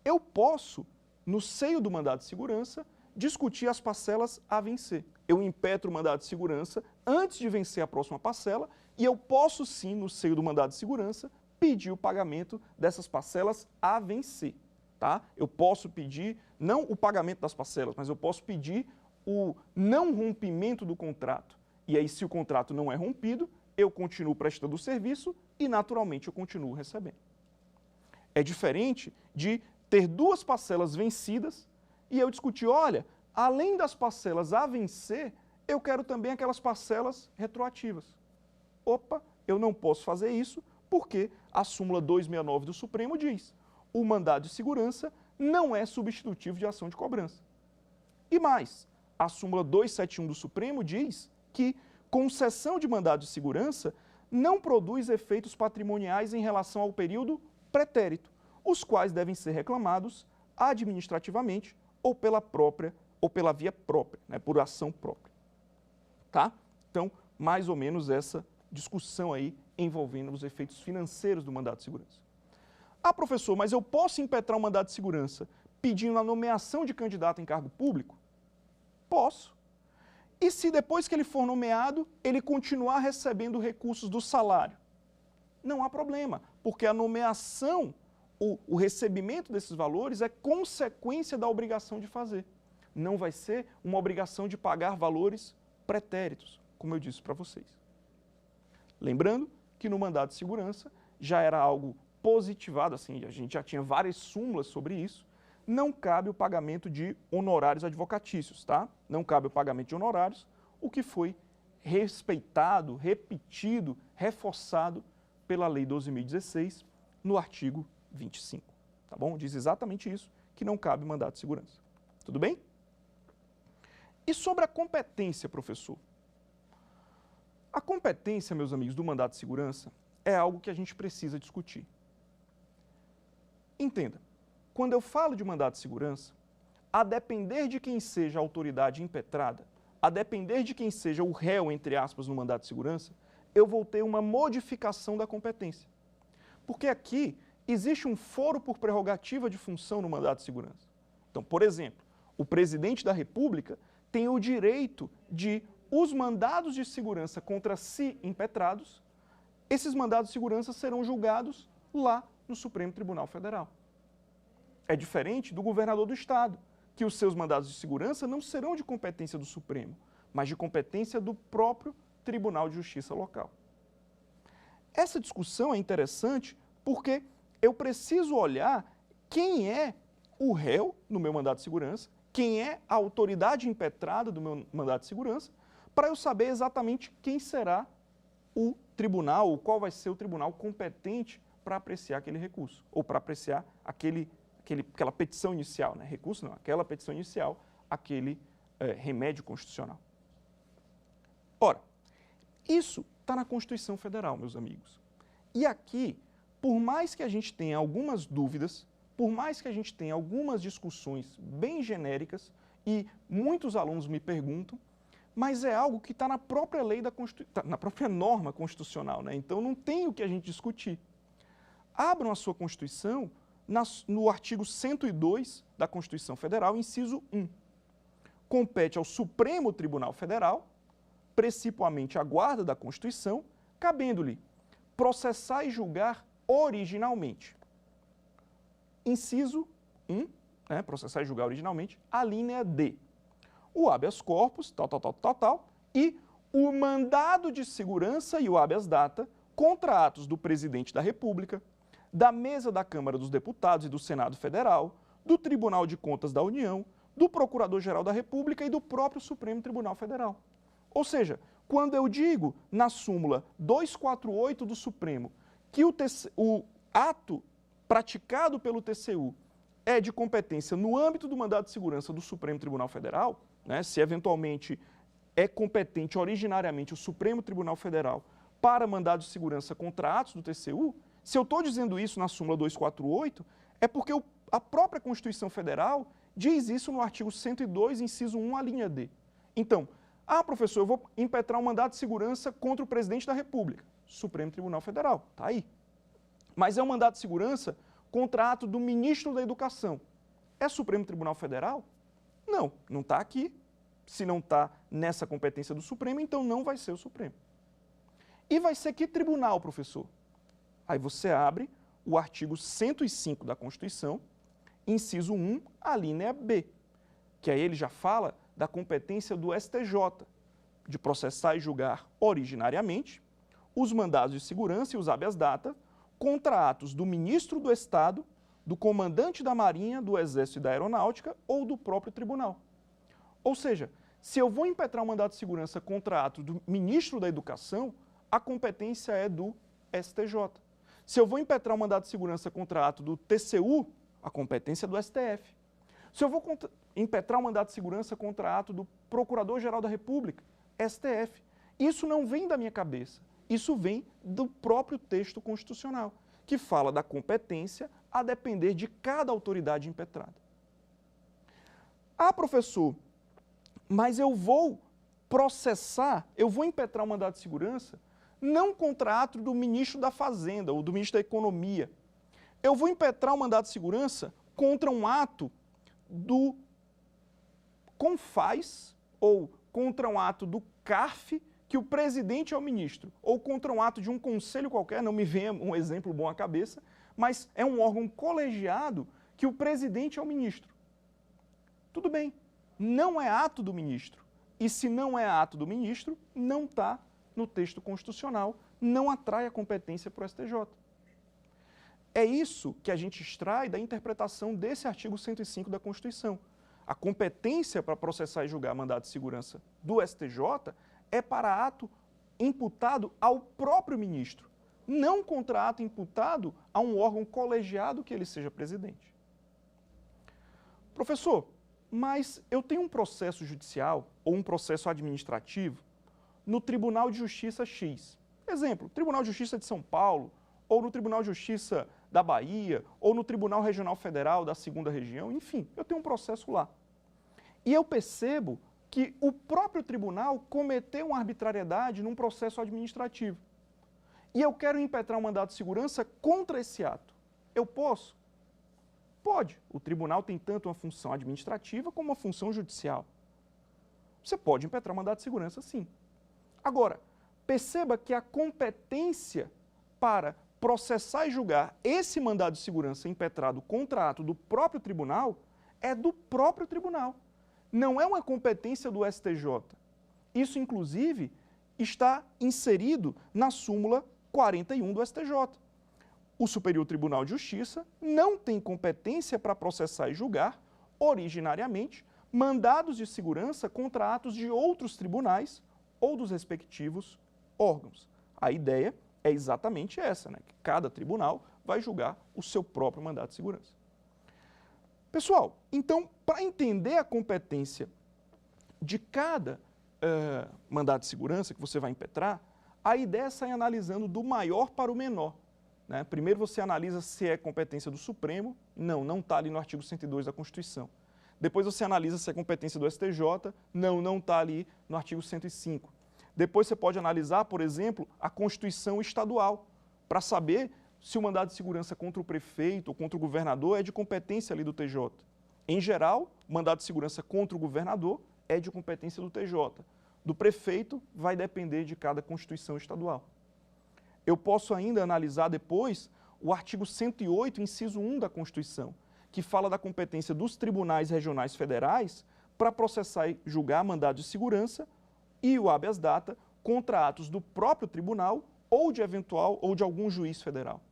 Eu posso, no seio do mandado de segurança, discutir as parcelas a vencer. Eu impetro o mandado de segurança antes de vencer a próxima parcela e eu posso sim, no seio do mandado de segurança, pedir o pagamento dessas parcelas a vencer. Tá? Eu posso pedir, não o pagamento das parcelas, mas eu posso pedir o não rompimento do contrato. E aí, se o contrato não é rompido, eu continuo prestando o serviço e, naturalmente, eu continuo recebendo. É diferente de ter 2 parcelas vencidas e eu discutir, olha, além das parcelas a vencer, eu quero também aquelas parcelas retroativas. Opa, eu não posso fazer isso porque a súmula 269 do Supremo diz: o mandado de segurança não é substitutivo de ação de cobrança. E mais, a súmula 271 do Supremo diz que concessão de mandado de segurança não produz efeitos patrimoniais em relação ao período pretérito, os quais devem ser reclamados administrativamente ou pela via própria, né, por ação própria. Tá? Então, mais ou menos essa discussão aí envolvendo os efeitos financeiros do mandado de segurança. Ah, professor, mas eu posso impetrar um mandado de segurança pedindo a nomeação de candidato em cargo público? Posso. E se depois que ele for nomeado, ele continuar recebendo recursos do salário? Não há problema, porque a nomeação, o recebimento desses valores é consequência da obrigação de fazer. Não vai ser uma obrigação de pagar valores pretéritos, como eu disse para vocês. Lembrando que no mandado de segurança já era algo positivado, assim, a gente já tinha várias súmulas sobre isso, não cabe o pagamento de honorários advocatícios, tá? Não cabe o pagamento de honorários, o que foi respeitado, repetido, reforçado pela Lei 12.016 no artigo 25, tá bom? Diz exatamente isso, que não cabe mandado de segurança. Tudo bem? E sobre a competência, professor? A competência, meus amigos, do mandado de segurança é algo que a gente precisa discutir. Entenda, quando eu falo de mandado de segurança, a depender de quem seja a autoridade impetrada, a depender de quem seja o réu, entre aspas, no mandado de segurança, eu vou ter uma modificação da competência. Porque aqui existe um foro por prerrogativa de função no mandado de segurança. Então, por exemplo, o presidente da República tem o direito de os mandados de segurança contra si impetrados, esses mandados de segurança serão julgados lá no Supremo Tribunal Federal. É diferente do governador do Estado, que os seus mandados de segurança não serão de competência do Supremo, mas de competência do próprio Tribunal de Justiça local. Essa discussão é interessante porque eu preciso olhar quem é o réu no meu mandado de segurança, quem é a autoridade impetrada do meu mandado de segurança, para eu saber exatamente quem será o tribunal, ou qual vai ser o tribunal competente para apreciar aquele recurso, ou para apreciar aquela petição inicial, né? Recurso não, aquela petição inicial, aquele remédio constitucional. Ora, isso está na Constituição Federal, meus amigos. E aqui, por mais que a gente tenha algumas dúvidas, por mais que a gente tenha algumas discussões bem genéricas, e muitos alunos me perguntam, mas é algo que está na própria lei na própria norma constitucional, né? Então não tem o que a gente discutir. Abram a sua Constituição no artigo 102 da Constituição Federal, inciso 1. Compete ao Supremo Tribunal Federal, precipuamente à guarda da Constituição, cabendo-lhe processar e julgar originalmente. Inciso 1, né, processar e julgar originalmente, a linha D. O habeas corpus, e o mandado de segurança e o habeas data contra atos do Presidente da República, da mesa da Câmara dos Deputados e do Senado Federal, do Tribunal de Contas da União, do Procurador-Geral da República e do próprio Supremo Tribunal Federal. Ou seja, quando eu digo na súmula 248 do Supremo que o ato praticado pelo TCU é de competência no âmbito do mandado de segurança do Supremo Tribunal Federal, né, se eventualmente é competente originariamente o Supremo Tribunal Federal para mandado de segurança contra atos do TCU, se eu estou dizendo isso na súmula 248, é porque a própria Constituição Federal diz isso no artigo 102, inciso 1, a linha D. Então, professor, eu vou impetrar um mandado de segurança contra o Presidente da República, Supremo Tribunal Federal, está aí. Mas é um mandado de segurança contra ato do Ministro da Educação. É Supremo Tribunal Federal? Não, não está aqui. Se não está nessa competência do Supremo, então não vai ser o Supremo. E vai ser que tribunal, professor? Aí você abre o artigo 105 da Constituição, inciso 1, a linha B, que aí ele já fala da competência do STJ, de processar e julgar originariamente os mandados de segurança e os habeas data contra atos do Ministro do Estado, do Comandante da Marinha, do Exército e da Aeronáutica ou do próprio Tribunal. Ou seja, se eu vou impetrar um mandado de segurança contra ato do Ministro da Educação, a competência é do STJ. Se eu vou impetrar um mandado de segurança contra ato do TCU, a competência é do STF. Se eu vou impetrar um mandado de segurança contra ato do Procurador-Geral da República, STF. Isso não vem da minha cabeça, isso vem do próprio texto constitucional, que fala da competência a depender de cada autoridade impetrada. Professor, mas eu vou processar, eu vou impetrar um mandado de segurança não contra ato do Ministro da Fazenda ou do Ministro da Economia. Eu vou impetrar um mandado de segurança contra um ato do CONFAZ ou contra um ato do CARF, que o presidente é o ministro, ou contra um ato de um conselho qualquer, não me venha um exemplo bom à cabeça, mas é um órgão colegiado que o presidente é o ministro. Tudo bem, não é ato do ministro. E se não é ato do ministro, não está no texto constitucional, não atrai a competência para o STJ. É isso que a gente extrai da interpretação desse artigo 105 da Constituição. A competência para processar e julgar mandado de segurança do STJ é para ato imputado ao próprio ministro, não contra ato imputado a um órgão colegiado que ele seja presidente. Professor, mas eu tenho um processo judicial ou um processo administrativo no Tribunal de Justiça X. Exemplo, Tribunal de Justiça de São Paulo, ou no Tribunal de Justiça da Bahia, ou no Tribunal Regional Federal da 2ª Região, enfim, eu tenho um processo lá. E eu percebo que o próprio tribunal cometeu uma arbitrariedade num processo administrativo. E eu quero impetrar um mandado de segurança contra esse ato. Eu posso? Pode. O tribunal tem tanto uma função administrativa como uma função judicial. Você pode impetrar um mandado de segurança, sim. Agora, perceba que a competência para processar e julgar esse mandado de segurança impetrado contra ato do próprio tribunal é do próprio tribunal. Não é uma competência do STJ. Isso, inclusive, está inserido na súmula 41 do STJ. O Superior Tribunal de Justiça não tem competência para processar e julgar, originariamente, mandados de segurança contra atos de outros tribunais ou dos respectivos órgãos. A ideia é exatamente essa, né? Que cada tribunal vai julgar o seu próprio mandado de segurança. Pessoal, então, para entender a competência de cada mandado de segurança que você vai impetrar, a ideia é sair analisando do maior para o menor. Né? Primeiro você analisa se é competência do Supremo, não está ali no artigo 102 da Constituição. Depois você analisa se é competência do STJ, não está ali no artigo 105. Depois você pode analisar, por exemplo, a Constituição estadual, para saber se o mandado de segurança contra o prefeito ou contra o governador é de competência ali do TJ. Em geral, o mandado de segurança contra o governador é de competência do TJ. Do prefeito vai depender de cada Constituição estadual. Eu posso ainda analisar depois o artigo 108, inciso 1 da Constituição, que fala da competência dos tribunais regionais federais para processar e julgar mandado de segurança e o habeas data contra atos do próprio tribunal ou de algum juiz federal.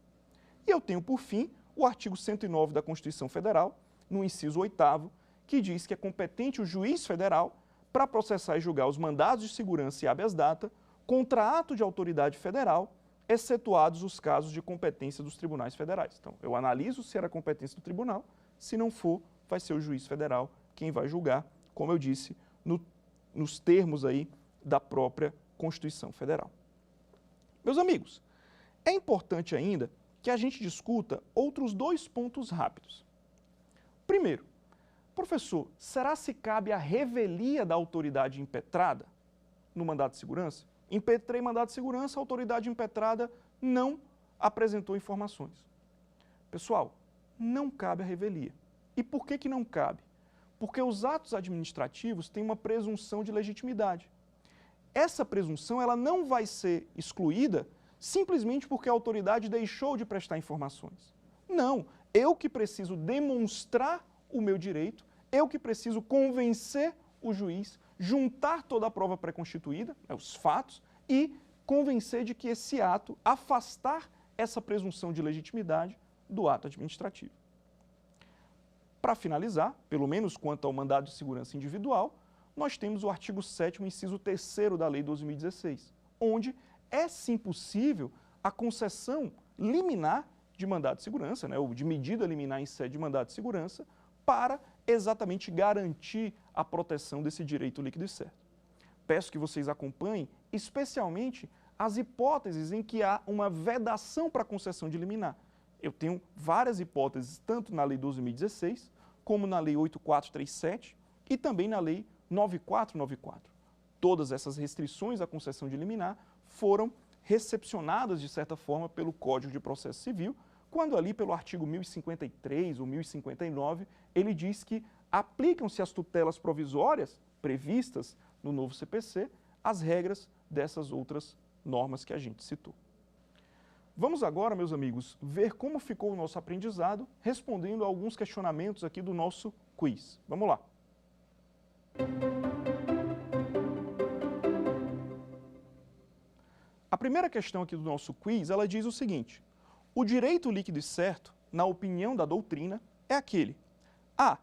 E eu tenho, por fim, o artigo 109 da Constituição Federal, no inciso 8º, que diz que é competente o juiz federal para processar e julgar os mandados de segurança e habeas data contra ato de autoridade federal, excetuados os casos de competência dos tribunais federais. Então, eu analiso se era competência do tribunal, se não for, vai ser o juiz federal quem vai julgar, como eu disse, nos termos aí da própria Constituição Federal. Meus amigos, é importante ainda que a gente discuta outros 2 pontos rápidos. Primeiro, professor, será se cabe a revelia da autoridade impetrada no mandado de segurança? Impetrei mandado de segurança, a autoridade impetrada não apresentou informações. Pessoal, não cabe a revelia. E por que não cabe? Porque os atos administrativos têm uma presunção de legitimidade. Essa presunção ela não vai ser excluída simplesmente porque a autoridade deixou de prestar informações. Não, eu que preciso demonstrar o meu direito, eu que preciso convencer o juiz, juntar toda a prova pré-constituída, os fatos, e convencer de que esse ato, afastar essa presunção de legitimidade do ato administrativo. Para finalizar, pelo menos quanto ao mandado de segurança individual, nós temos o artigo 7º, inciso 3º da Lei 12.016, onde é sim possível a concessão liminar de mandado de segurança, né, ou de medida liminar em sede de mandado de segurança, para exatamente garantir a proteção desse direito líquido e certo. Peço que vocês acompanhem, especialmente, as hipóteses em que há uma vedação para a concessão de liminar. Eu tenho várias hipóteses, tanto na Lei 12.016, como na Lei 8.437 e também na Lei 9.494. Todas essas restrições à concessão de liminar foram recepcionadas, de certa forma, pelo Código de Processo Civil, quando ali pelo artigo 1053 ou 1059, ele diz que aplicam-se às tutelas provisórias previstas no novo CPC as regras dessas outras normas que a gente citou. Vamos agora, meus amigos, ver como ficou o nosso aprendizado respondendo a alguns questionamentos aqui do nosso quiz. Vamos lá. A primeira questão aqui do nosso quiz, ela diz o seguinte: o direito líquido e certo, na opinião da doutrina, é aquele A,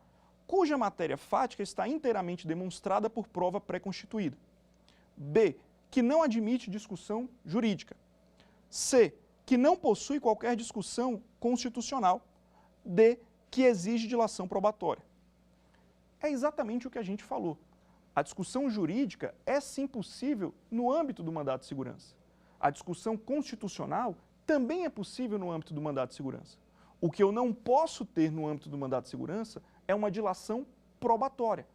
cuja matéria fática está inteiramente demonstrada por prova pré-constituída. B, que não admite discussão jurídica. C, que não possui qualquer discussão constitucional. D, que exige dilação probatória. É exatamente o que a gente falou. A discussão jurídica é sim possível no âmbito do mandato de segurança. A discussão constitucional também é possível no âmbito do mandato de segurança. O que eu não posso ter no âmbito do mandato de segurança é uma dilação probatória.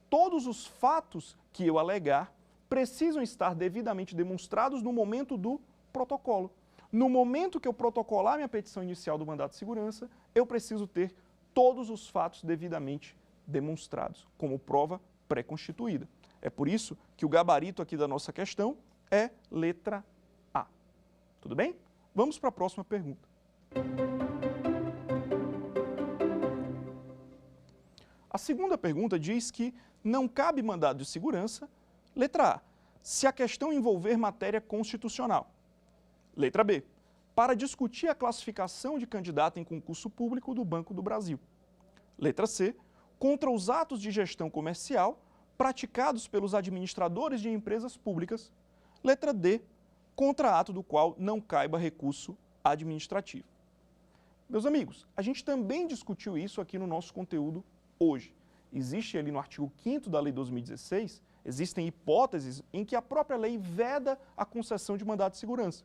Todos os fatos que eu alegar precisam estar devidamente demonstrados no momento do protocolo. No momento que eu protocolar minha petição inicial do mandato de segurança, eu preciso ter todos os fatos devidamente demonstrados, como prova pré-constituída. É por isso que o gabarito aqui da nossa questão é letra A. Tudo bem? Vamos para a próxima pergunta. A segunda pergunta diz que não cabe mandado de segurança, letra A, se a questão envolver matéria constitucional. Letra B, para discutir a classificação de candidato em concurso público do Banco do Brasil. Letra C, contra os atos de gestão comercial praticados pelos administradores de empresas públicas. Letra D, contra ato do qual não caiba recurso administrativo. Meus amigos, a gente também discutiu isso aqui no nosso conteúdo hoje. Existe ali no artigo 5º da Lei 2016, existem hipóteses em que a própria lei veda a concessão de mandado de segurança.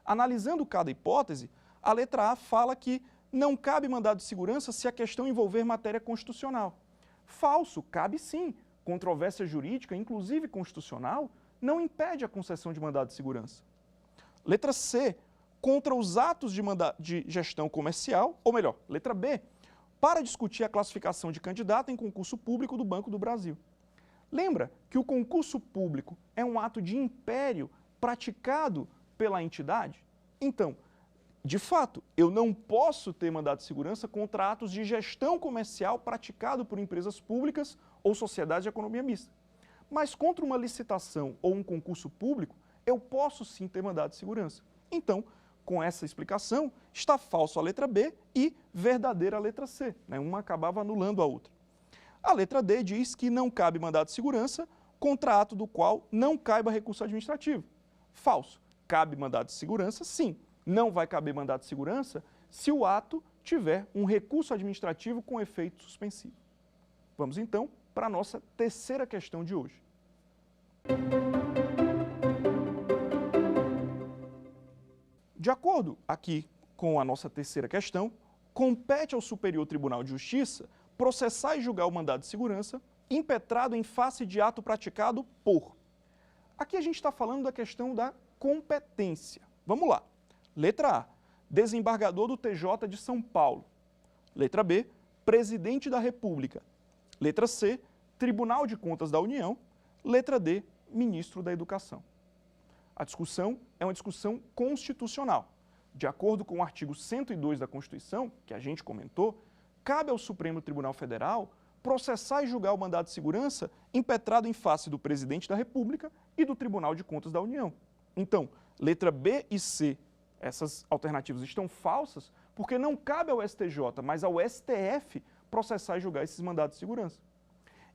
Analisando cada hipótese, a letra A fala que não cabe mandado de segurança se a questão envolver matéria constitucional. Falso, cabe sim. Controvérsia jurídica, inclusive constitucional, não impede a concessão de mandado de segurança. Letra C, contra os atos de gestão comercial, ou melhor, letra B, para discutir a classificação de candidato em concurso público do Banco do Brasil. Lembra que o concurso público é um ato de império praticado pela entidade? Então, de fato, eu não posso ter mandado de segurança contra atos de gestão comercial praticado por empresas públicas ou sociedades de economia mista. Mas contra uma licitação ou um concurso público, eu posso sim ter mandado de segurança. Então, com essa explicação, está falso a letra B e verdadeira a letra C. Uma acabava anulando a outra. A letra D diz que não cabe mandado de segurança contra ato do qual não caiba recurso administrativo. Falso. Cabe mandado de segurança, sim. Não vai caber mandado de segurança se o ato tiver um recurso administrativo com efeito suspensivo. Vamos então para a nossa terceira questão de hoje. De acordo aqui com a nossa terceira questão, compete ao Superior Tribunal de Justiça processar e julgar o mandado de segurança impetrado em face de ato praticado por. Aqui a gente está falando da questão da competência. Vamos lá. Letra A, desembargador do TJ de São Paulo. Letra B, presidente da República. Letra C, Tribunal de Contas da União. Letra D, ministro da Educação. A discussão é uma discussão constitucional. De acordo com o artigo 102 da Constituição, que a gente comentou, cabe ao Supremo Tribunal Federal processar e julgar o mandado de segurança impetrado em face do presidente da República e do Tribunal de Contas da União. Então, letra B e C, essas alternativas estão falsas porque não cabe ao STJ, mas ao STF processar e julgar esses mandados de segurança.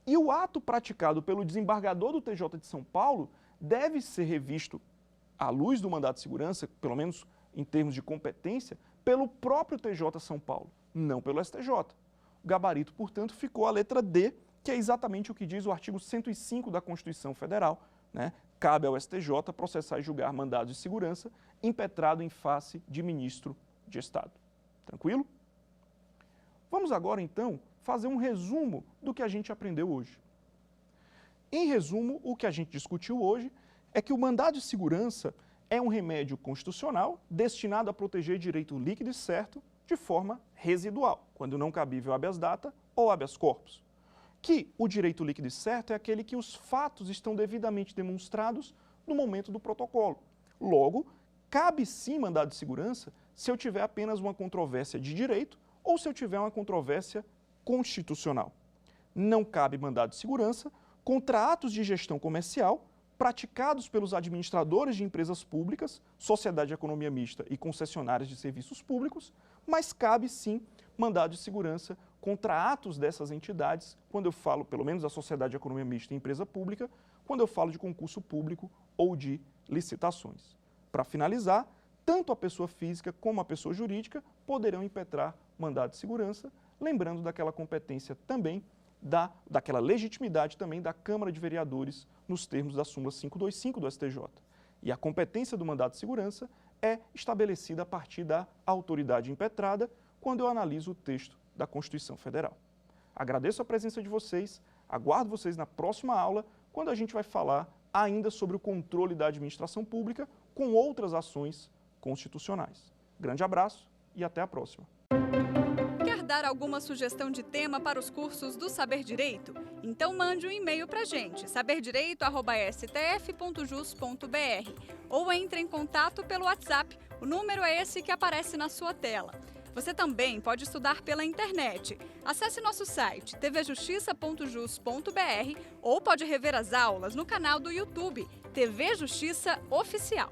E o ato praticado pelo desembargador do TJ de São Paulo deve ser revisto à luz do mandato de segurança, pelo menos em termos de competência, pelo próprio TJ São Paulo, não pelo STJ. O gabarito, portanto, ficou a letra D, que é exatamente o que diz o artigo 105 da Constituição Federal, Cabe ao STJ processar e julgar mandados de segurança impetrado em face de ministro de Estado. Tranquilo? Vamos agora, então, fazer um resumo do que a gente aprendeu hoje. Em resumo, o que a gente discutiu hoje é que o mandado de segurança é um remédio constitucional destinado a proteger direito líquido e certo de forma residual, quando não cabível habeas data ou habeas corpus. Que o direito líquido e certo é aquele que os fatos estão devidamente demonstrados no momento do protocolo. Logo, cabe sim mandado de segurança se eu tiver apenas uma controvérsia de direito ou se eu tiver uma controvérsia constitucional. Não cabe mandado de segurança contra atos de gestão comercial praticados pelos administradores de empresas públicas, sociedade de economia mista e concessionárias de serviços públicos, mas cabe sim mandado de segurança contra atos dessas entidades, quando eu falo, pelo menos, da sociedade de economia mista e empresa pública, quando eu falo de concurso público ou de licitações. Para finalizar, tanto a pessoa física como a pessoa jurídica poderão impetrar mandado de segurança, lembrando daquela competência também daquela legitimidade também da Câmara de Vereadores nos termos da súmula 525 do STJ. E a competência do mandado de segurança é estabelecida a partir da autoridade impetrada quando eu analiso o texto da Constituição Federal. Agradeço a presença de vocês, aguardo vocês na próxima aula, quando a gente vai falar ainda sobre o controle da administração pública com outras ações constitucionais. Grande abraço e até a próxima. Quer dar alguma sugestão de tema para os cursos do Saber Direito? Então mande um e-mail para a gente, saberdireito@stf.jus.br, ou entre em contato pelo WhatsApp. O número é esse que aparece na sua tela. Você também pode estudar pela internet. Acesse nosso site tvjustiça.jus.br ou pode rever as aulas no canal do YouTube TV Justiça Oficial.